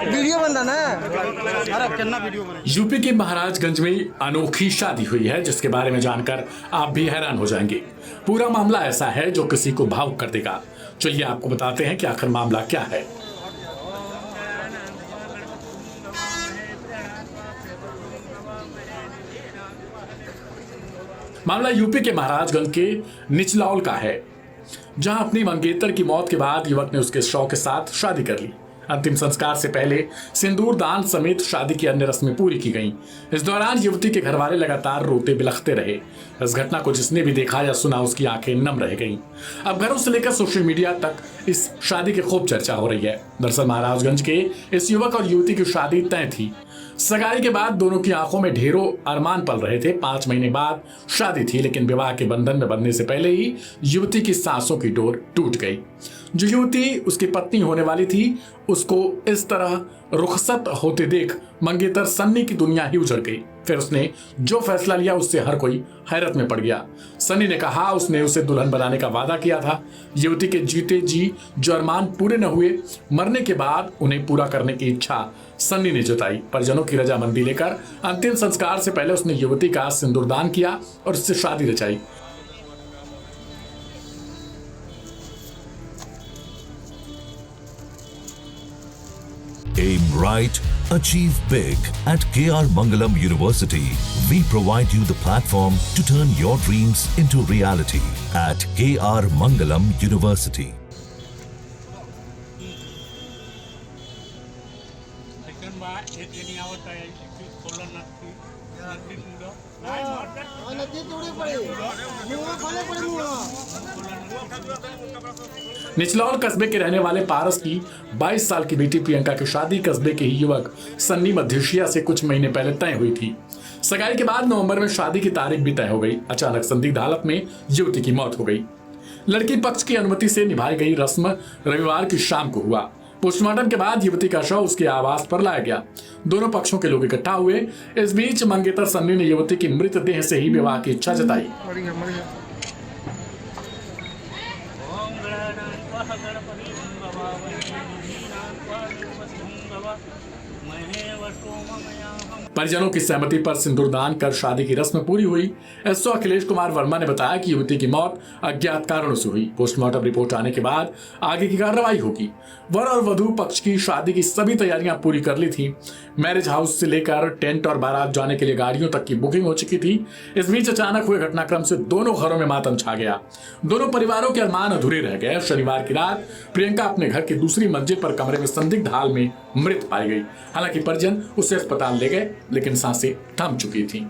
Video बन रहा ना। यूपी के महाराजगंज में अनोखी शादी हुई है जिसके बारे में जानकर आप भी हैरान हो जाएंगे। पूरा मामला ऐसा है जो किसी को भावुक कर देगा। चलिए आपको बताते हैं कि आखिर मामला क्या है। मामला यूपी के महाराजगंज के निचलौल का है, जहां अपनी मंगेतर की मौत के बाद युवक ने उसके शौक के साथ शादी कर ली। अंतिम संस्कार से पहले सिंदूर दान समेत शादी की अन्य रस्में पूरी की गईं। इस दौरान युवती के घरवाले लगातार रोते बिलखते रहे। इस घटना को जिसने भी देखा या सुना उसकी आंखें नम रह गईं। अब घरों से लेकर सोशल मीडिया तक इस शादी की खूब चर्चा हो रही है। दरअसल महाराजगंज के इस युवक और युवती की शादी तय थी। सगाई के बाद दोनों की आंखों में ढेरों अरमान पल रहे थे। 5 महीने बाद शादी थी, लेकिन विवाह के बंधन में बंधने से पहले ही युवती की सांसों की डोर टूट गई। जो युवती उसकी पत्नी होने वाली थी, उसको इस तरह रुखसत होते देख मंगेतर सन्नी की दुनिया ही उजड़ गई। फिर उसने जो फैसला लिया उससे हर कोई हैरत में पड़ गया। सन्नी ने कहा उसने उसे दुल्हन बनाने का वादा किया था। युवती के जीते जी जो अरमान पूरे न हुए, मरने के बाद उन्हें पूरा करने की इच्छा सन्नी ने जताई। परिजनों की रजामंदी लेकर अंतिम संस्कार से पहले उसने युवती का सिंदूरदान किया और उससे शादी रचाई। Aim right, achieve big. At KR Mangalam University, we provide you the platform to turn your dreams into reality. At KR Mangalam University. Nichlaul कस्बे के रहने वाले पारस की 22 साल की बेटी प्रियंका की शादी कस्बे के ही युवक सन्नी मध्य एशिया से कुछ महीने पहले तय हुई थी। सगाई के बाद नवंबर में शादी की तारीख भी तय हो गई। अचानक संदिग्ध हालत में युवती की मौत हो गई। लड़की पक्ष की अनुमति से निभाई गई रस्म रविवार की शाम को हुआ। पोस्टमार्टम के बाद युवती का शव उसके आवास पर लाया गया। दोनों पक्षों के लोग इकट्ठा हुए। इस बीच मंगेतर सन्नी ने युवती की मृतदेह से ही विवाह की इच्छा जताई। परिजनों की सहमति पर सिंदूरदान कर शादी की रस्म पूरी हुई। एसओ अखिलेश कुमार वर्मा ने बताया कि युवती की मौत अज्ञात कारणों से हुई। पोस्टमार्टम रिपोर्ट आने के बाद आगे की कार्रवाई होगी। वर और वधू पक्ष की शादी की सभी तैयारियां पूरी कर ली थी। मैरिज हाउस से लेकर टेंट और बारात जाने के लिए गाड़ियों तक की बुकिंग हो चुकी थी। इस बीच अचानक हुए घटनाक्रम से दोनों घरों में मातम छा गया। दोनों परिवारों के अरमान अधूरे रह गए। शनिवार की रात प्रियंका अपने घर की दूसरी मंजिल पर कमरे में संदिग्ध हाल में मृत पाई गई। हालांकि परिजन उसे अस्पताल ले गए, लेकिन सांसें थम चुकी थीं।